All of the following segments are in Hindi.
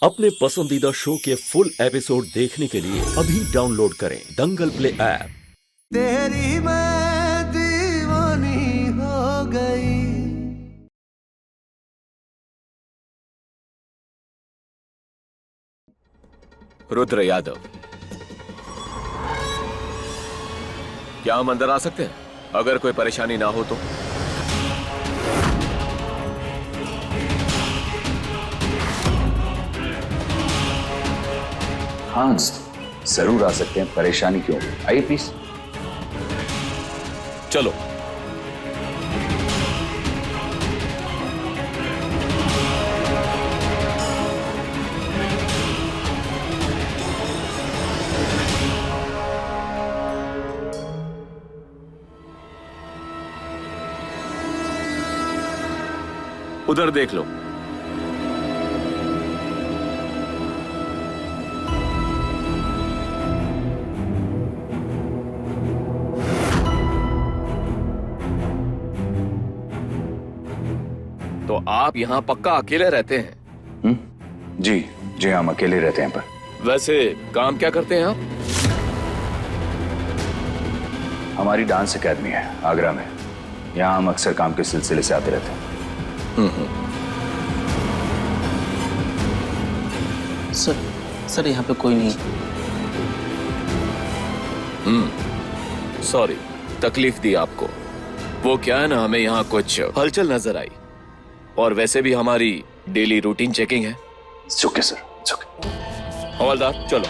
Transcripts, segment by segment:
अपने पसंदीदा शो के फुल एपिसोड देखने के लिए अभी डाउनलोड करें दंगल प्ले ऐप। तेरी मैं दीवानी हो गई। रुद्र यादव, क्या हम अंदर आ सकते हैं? अगर कोई परेशानी ना हो तो। हाँ जरूर आ सकते हैं, परेशानी क्यों? आइए प्लीज। चलो। उधर देख लो। तो आप यहाँ पक्का अकेले रहते हैं? जी जी, हम अकेले रहते हैं। पर वैसे काम क्या करते हैं आप? हमारी डांस एकेडमी है आगरा में, यहाँ हम अक्सर काम के सिलसिले से आते रहते हैं। सर यहाँ पे कोई नहीं। सॉरी, तकलीफ दी आपको। वो क्या है ना, हमें यहाँ कुछ हलचल नजर आई, और वैसे भी हमारी डेली रूटीन चेकिंग है। Okay sir, okay. हवलदार चलो।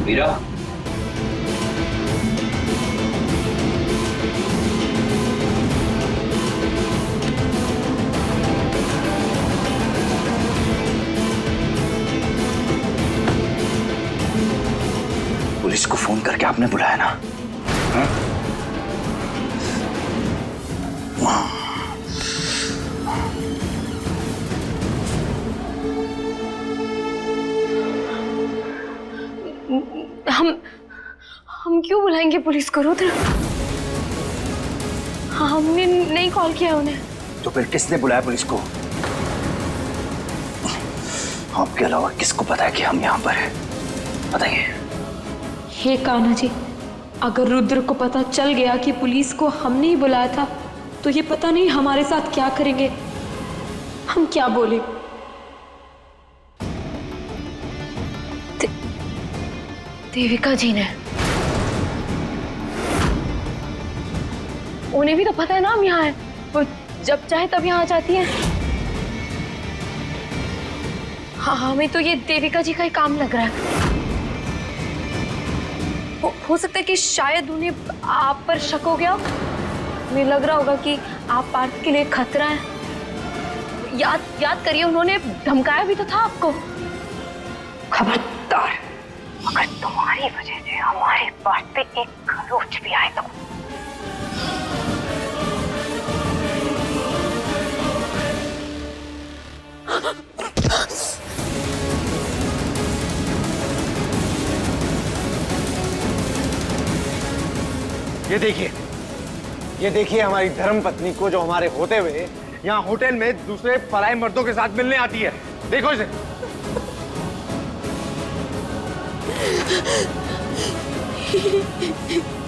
मीरा, पुलिस को फोन करके आपने बुलाया ना? हम क्यों बुलाएंगे पुलिस को रुद्र? हाँ, हमने नहीं कॉल किया उन्हें। तो फिर किसने बुलाया पुलिस को? आपके अलावा किसको पता है कि हम यहाँ पर हैं? बताइए। हे कान्हा जी, अगर रुद्र को पता चल गया कि पुलिस को हमने ही बुलाया था, तो ये पता नहीं हमारे साथ क्या करेंगे। हम क्या बोले? देविका जी ने, उन्हें भी तो पता है ना हम यहाँ हैं। वो जब चाहे तब यहाँ आ जाती है। हाँ, हमें तो ये देविका जी का ही काम लग रहा है। हो सकता है कि शायद उन्हें आप पर शक हो गया। उन्हें लग रहा होगा कि आप पार्थ के लिए खतरा है। याद करिए, उन्होंने धमकाया भी तो था आपको। खबरदार, अगर तुम्हारी वजह से हमारे पास पे एक खरोच भी आए तो। ये देखिए हमारी धर्म पत्नी को, जो हमारे होते हुए यहाँ होटल में दूसरे पराये मर्दों के साथ मिलने आती है। देखो इसे।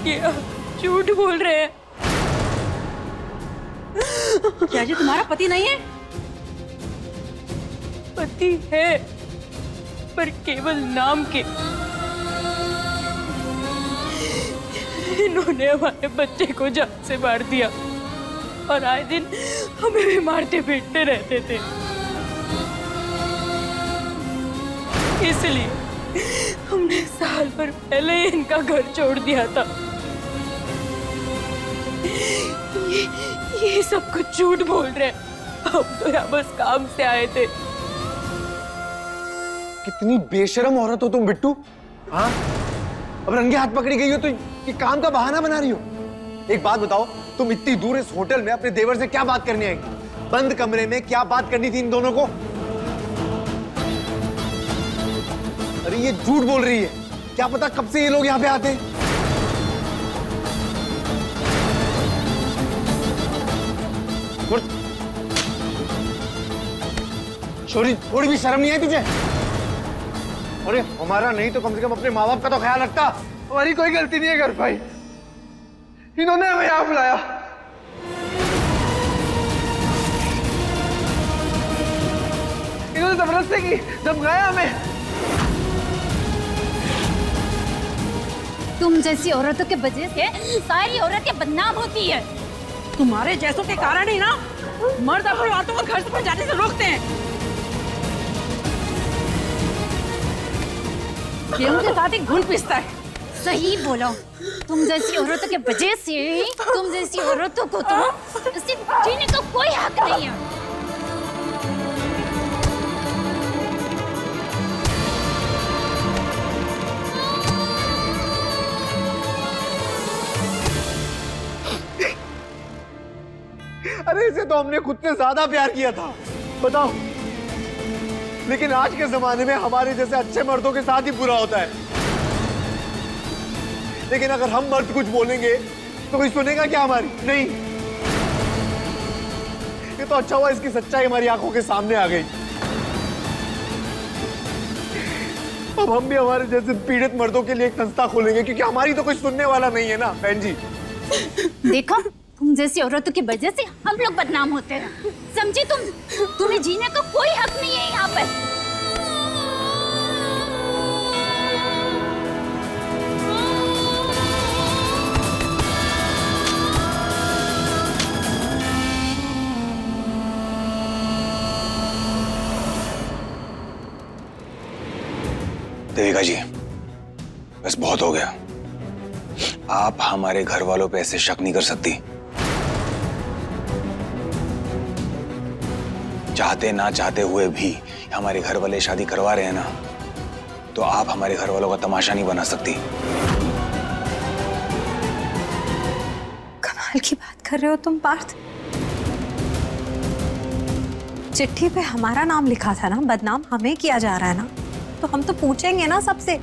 ये आप झूठ बोल रहे हैं। क्या ये तुम्हारा पति नहीं है? पति है, पर केवल नाम के। इन्होंने हमारे बच्चे को जान से मार दिया और आए दिन हमें भी मारते पीटते रहते थे। इसलिए हमने साल भर पहले ही इनका घर छोड़ दिया था। ये सब कुछ झूठ बोल रहे हैं। हम तो यहाँ बस काम से आए थे। कितनी बेशरम औरत हो तुम बिट्टू। हाँ, अब रंगे हाथ पकड़ी गई हो तो ये काम का बहाना बना रही हो। एक बात बताओ, तुम इतनी दूर इस होटल में अपने देवर से क्या बात करने आई? बंद कमरे में क्या बात करनी थी इन दोनों को? अरे ये झूठ बोल रही है। क्या पता कब से ये लोग यहाँ पे आते हैं। छोरी, थोड़ी भी शर्म नहीं आई तुझे? अरे हमारा नहीं तो कम से कम अपने माँ बाप का तो ख्याल रखता। हमारी कोई गलती नहीं है घर भाई, इन्होंने हमें यहाँ बुलाया। इन्होंने जबरदस्ती की, धमकाया हमें। तुम जैसी औरतों के वजह से सारी औरतें बदनाम होती है। तुम्हारे जैसों के कारण ही ना मर्द अपनी औरतों को घर से जाने से रोकते हैं। गेहूं के साथ ही घुन पिसता है। सही बोलो, तुम जैसी औरतों के वजह से तुम जैसी औरतों को तो सिर्फ जीने का कोई हक नहीं है। अरे इसे तो हमने खुद से ज्यादा प्यार किया था, बताओ। लेकिन आज के जमाने में हमारे जैसे अच्छे मर्दों के साथ ही बुरा होता है। लेकिन अगर हम मर्द कुछ बोलेंगे तो कोई सुनेगा क्या हमारी? नहीं। ये तो अच्छा हुआ इसकी सच्चाई हमारी आंखों के सामने आ गई। अब हम भी हमारे जैसे पीड़ित मर्दों के लिए एक संस्था खोलेंगे, क्योंकि हमारी तो कोई सुनने वाला नहीं है ना बहन जी। देखो, तुम जैसी औरतों की वजह से हम लोग बदनाम होते हैं, समझी? तुम्हें जीने का कोई हक नहीं है यहाँ पर। देविका जी, बस बहुत हो गया। आप हमारे घर वालों पे ऐसे शक नहीं कर सकती। चाहते ना चाहते हुए भी हमारे घर वाले शादी करवा रहे हैं ना, तो आप हमारे घर वालों का तमाशा नहीं बना सकती। कमाल की बात कर रहे हो तुम पार्थ। चिट्ठी पे हमारा नाम लिखा था ना, बदनाम हमें किया जा रहा है ना, तो हम तो पूछेंगे ना, सबसे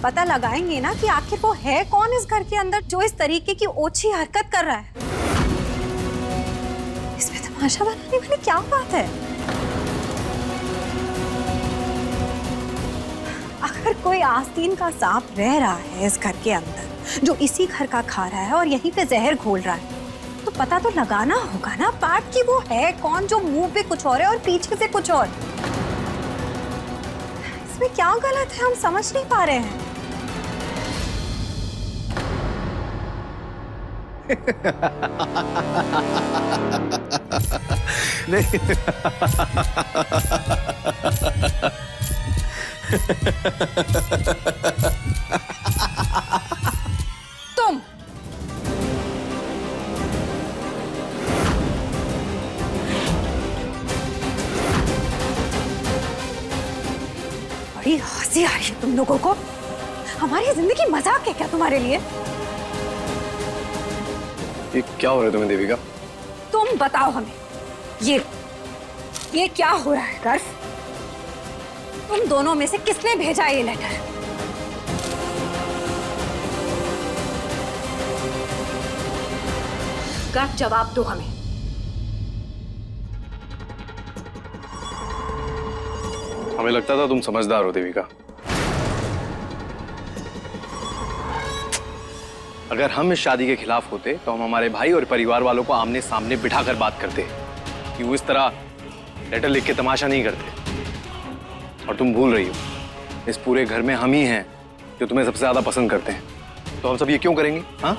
पता लगाएंगे ना कि आखिर वो है कौन इस घर के अंदर जो इस तरीके की ओछी हरकत कर रहा है। इसमें तमाशा बनाने वाली क्या बात है? अगर कोई आस्तीन का सांप रह रहा है इस घर के अंदर, जो इसी घर का खा रहा है और यहीं पे जहर घोल रहा है, तो पता तो लगाना होगा ना पार्थ कि वो है कौन, जो मुंह पे कुछ और है और पीछे से कुछ और। इसमें क्या गलत है, हम समझ नहीं पा रहे हैं। नहीं। तुम बड़ी हंसी आ रही है तुम लोगों को। हमारी जिंदगी मजाक है क्या तुम्हारे लिए? ये क्या हो रहा है तुम्हें देविका? तुम बताओ हमें, ये क्या हो रहा है गर्व? तुम दोनों में से किसने भेजा ये लेटर? गर्व, जवाब दो हमें। हमें लगता था तुम समझदार हो देविका। अगर हम इस शादी के खिलाफ होते तो हम हमारे भाई और परिवार वालों को आमने सामने बिठाकर बात करते कि वो इस तरह लेटर लिख के तमाशा नहीं करते। और तुम भूल रही हो, इस पूरे घर में हम ही हैं जो तुम्हें सबसे ज्यादा पसंद करते हैं, तो हम सब ये क्यों करेंगे? हाँ,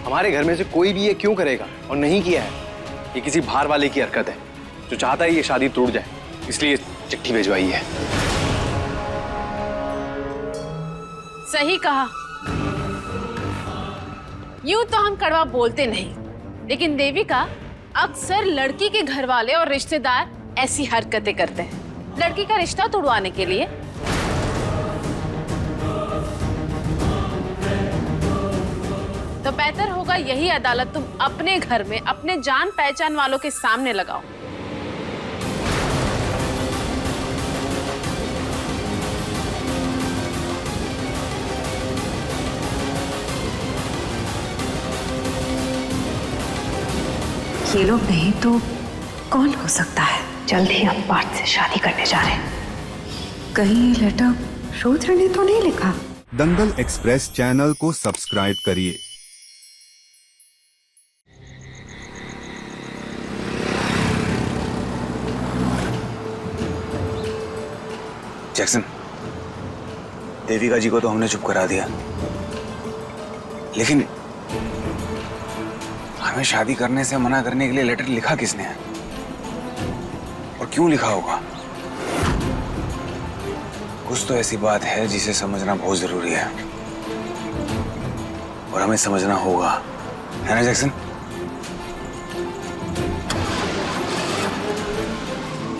हमारे घर में से कोई भी ये क्यों करेगा? और नहीं किया है। ये किसी बाहर वाले की हरकत है जो चाहता है ये शादी टूट जाए, इसलिए चिट्ठी भिजवाई है। सही कहा। यूं तो हम कड़वा बोलते नहीं, लेकिन देविका, अक्सर लड़की के घर वाले और रिश्तेदार ऐसी हरकतें करते हैं लड़की का रिश्ता तोड़वाने के लिए। तो बेहतर होगा यही अदालत तुम अपने घर में अपने जान पहचान वालों के सामने लगाओ। ये लोग नहीं तो कौन हो सकता है? जल्द ही हम पार्थ से शादी करने जा रहे हैं। कहीं ये लेटर रुद्र ने तो नहीं लिखा? दंगल एक्सप्रेस चैनल को सब्सक्राइब करिए। जैक्सन, देविका जी को तो हमने चुप करा दिया, लेकिन हमें शादी करने से मना करने के लिए लेटर लिखा किसने है और क्यों लिखा होगा? कुछ तो ऐसी बात है जिसे समझना बहुत जरूरी है और हमें समझना होगा, है ना जैक्सन?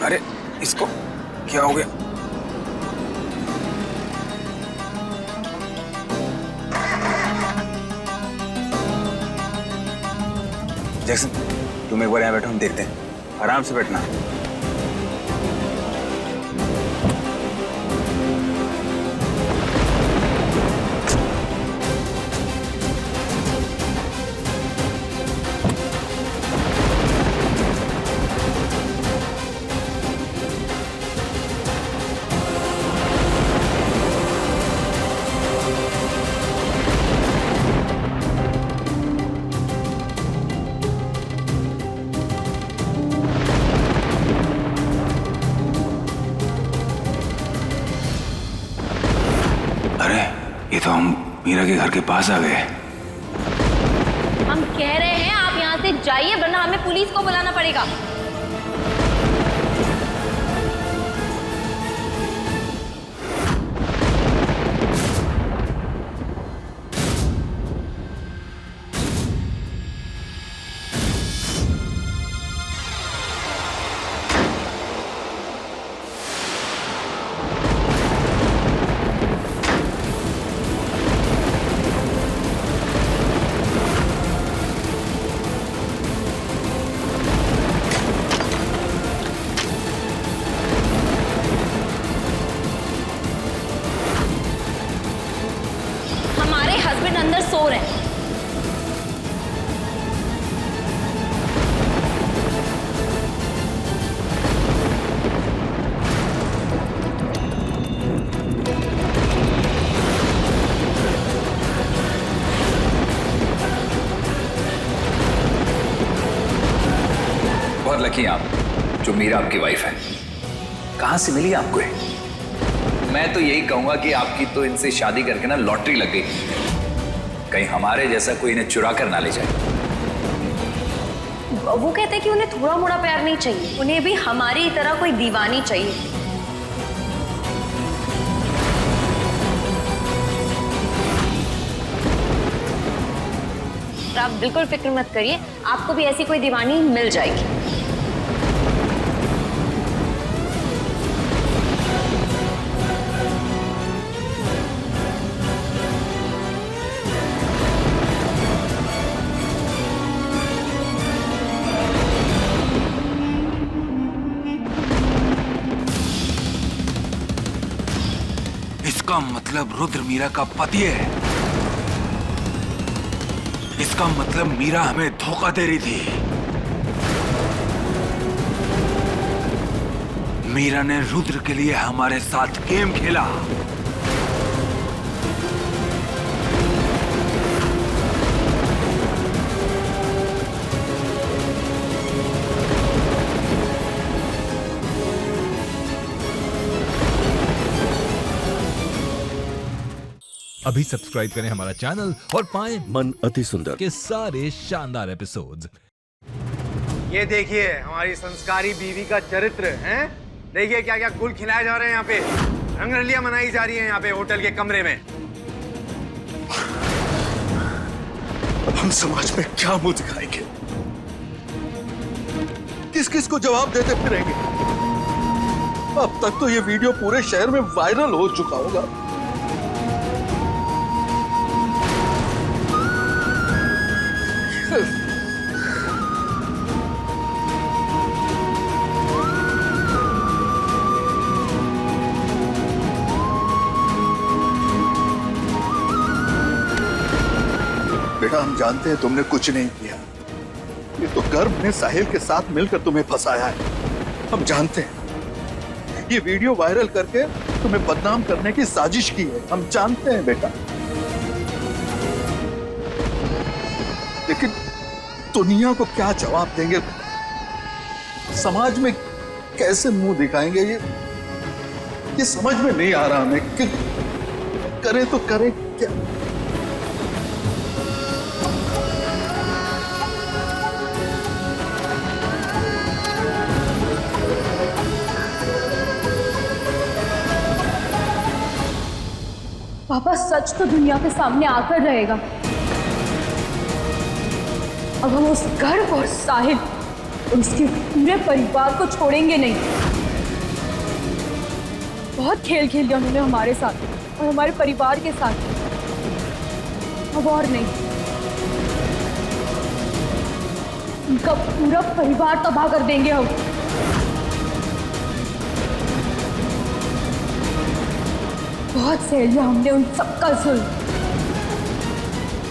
अरे इसको क्या हो गया? जैक्सन, तुम एक बार यहाँ बैठो, हम देखते हैं। आराम से बैठना। ये तो हम मीरा के घर के पास आ गए। हम कह रहे हैं आप यहाँ से जाइए, वरना हमें पुलिस को बुलाना पड़ेगा। हस्बैंड अंदर सो रहे हैं। बहुत लकी आप जो मीरा आपकी वाइफ है। कहां से मिली आपको? मैं तो यही कहूंगा कि आपकी तो इनसे शादी करके ना लॉटरी लग गई। कहीं हमारे जैसा कोई इन्हें चुरा कर ना ले जाए। वो कहते हैं कि उन्हें थोड़ा मोड़ा प्यार नहीं चाहिए, उन्हें भी हमारी तरह कोई दीवानी चाहिए। आप बिल्कुल फिक्र मत करिए, आपको भी ऐसी कोई दीवानी मिल जाएगी। इसका मतलब रुद्र मीरा का पति है। इसका मतलब मीरा हमें धोखा दे रही थी। मीरा ने रुद्र के लिए हमारे साथ गेम खेला। अभी सब्सक्राइब करें हमारा चैनल और पाएं मन अति सुंदर के सारे शानदार एपिसोड्स। ये देखिए हमारी संस्कारी बीवी का चरित्र है। देखिए क्या क्या गुल खिलाए जा रहे हैं यहाँ पे, रंगरलियां मनाई जा रही हैं यहाँ पे होटल के कमरे में। अब हम समाज में क्या मुंह दिखाएंगे? किस किस को जवाब देते फिरेंगे? अब तक तो ये वीडियो पूरे शहर में वायरल हो चुका होगा। बेटा, हम जानते हैं तुमने कुछ नहीं किया। ये तो गर्भ ने साहिल के साथ मिलकर तुम्हें फंसाया है। हम जानते हैं ये वीडियो वायरल करके तुम्हें बदनाम करने की साजिश की है। हम जानते हैं बेटा, लेकिन दुनिया को क्या जवाब देंगे? समाज में कैसे मुंह दिखाएंगे? ये समझ में नहीं आ रहा हमें कि करे तो करे क्या। पापा सच तो दुनिया के सामने आकर रहेगा। अब हम उस गर्व और साहिल और उसके पूरे परिवार को छोड़ेंगे नहीं। बहुत खेल खेल लिया उन्होंने हमारे साथ और हमारे परिवार के साथ, अब और नहीं। उनका पूरा परिवार तबाह कर देंगे हम। बहुत सह लिया हमने उन सबका जुल्म,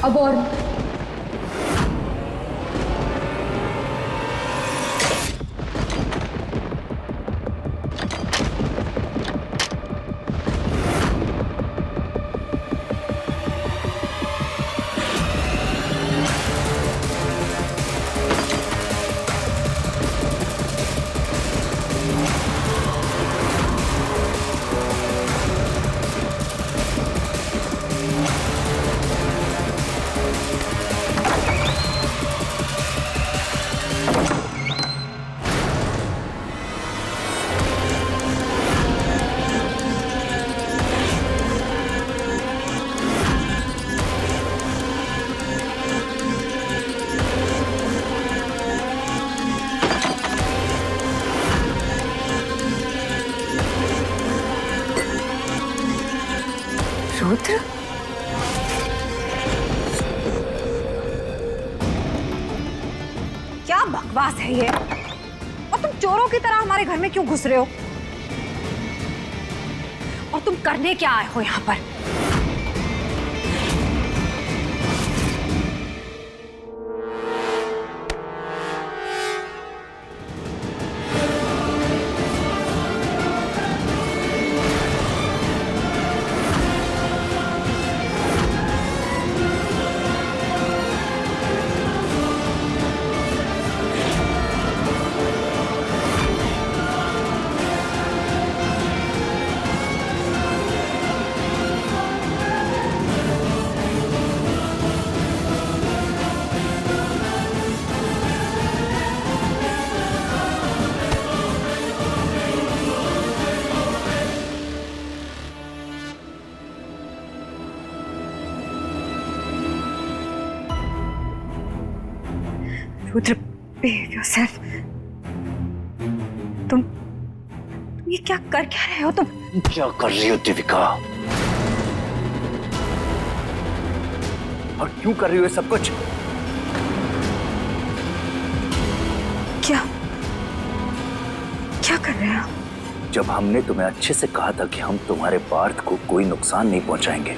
अब और रुद्र, क्या बकवास है ये? और तुम चोरों की तरह हमारे घर में क्यों घुस रहे हो? और तुम करने क्या आए हो यहाँ पर? Rudra, behave yourself. तुम ये क्या कर क्या रहे हो तुम? क्या कर रही हो देविका? और क्यों कर रही हो ये सब कुछ? क्या क्या कर रहे हो? जब हमने तुम्हें अच्छे से कहा था कि हम तुम्हारे पार्थ को कोई नुकसान नहीं पहुंचाएंगे,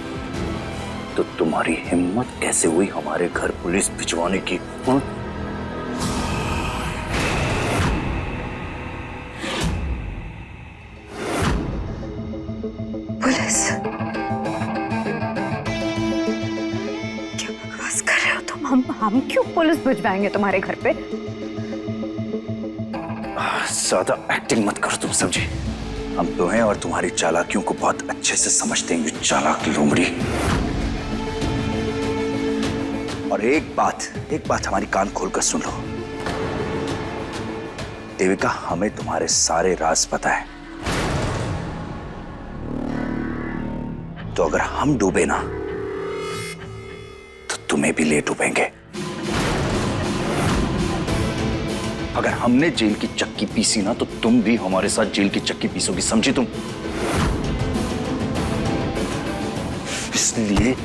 तो तुम्हारी हिम्मत कैसे हुई हमारे घर पुलिस भिजवाने की? पुलिस? क्या बकवास कर रहे हो तुम? हम क्यों पुलिस भिजवाएंगे तुम्हारे घर पे? ज्यादा एक्टिंग मत करो तुम, समझे? हम तुम्हें और तुम्हारी चालाकियों को बहुत अच्छे से समझते हैं, चालाक लोमड़ी। और एक बात हमारी कान खोलकर सुन लो देविका, हमें तुम्हारे सारे राज पता है। तो अगर हम डूबे ना तो तुम्हें भी ले डूबेंगे। अगर हमने जेल की चक्की पीसी ना तो तुम भी हमारे साथ जेल की चक्की पीसोगी, समझी तुम? इसलिए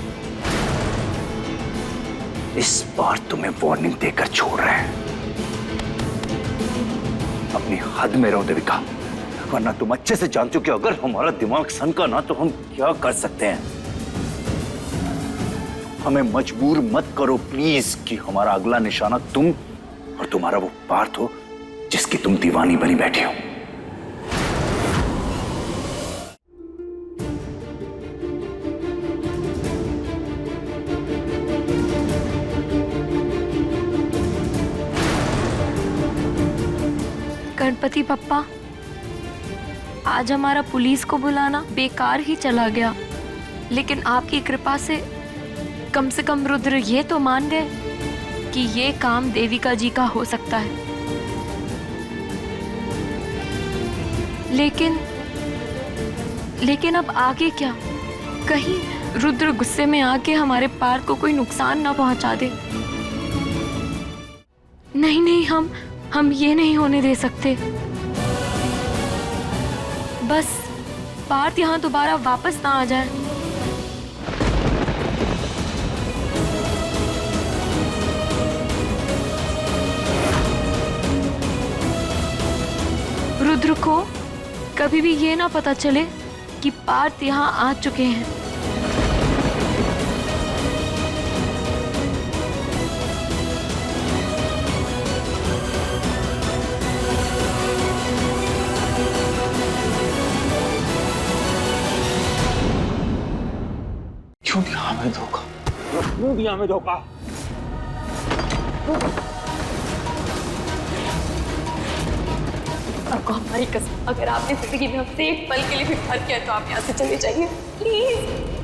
इस बार तुम्हें वार्निंग देकर छोड़ रहे हैं। अपनी हद में रहो देविका, वरना तुम अच्छे से जानते हो कि अगर हमारा दिमाग सनका ना तो हम क्या कर सकते हैं। हमें मजबूर मत करो प्लीज कि हमारा अगला निशाना तुम और तुम्हारा वो पार्थ हो जिसकी तुम दीवानी बनी बैठे हो। गणपति पप्पा, आज हमारा पुलिस को बुलाना बेकार ही चला गया, लेकिन आपकी कृपा से कम रुद्र ये तो मान गए कि ये काम देविका जी का हो सकता है। लेकिन अब आगे क्या? कहीं रुद्र गुस्से में आके हमारे पार्थ को कोई नुकसान ना पहुंचा दे। नहीं, हम ये नहीं होने दे सकते। बस पार्थ यहाँ दोबारा वापस ना आ जाए। रुद्र को कभी भी ये ना पता चले कि पार्थ यहाँ आ चुके हैं। क्यों दिया हमें धोखा? क्यों दिया हमें धोखा? आपको हमारी कसम, अगर आपने जिंदगी में हमसे एक पल के लिए भी प्यार किया तो आप यहाँ से चले जाइए प्लीज।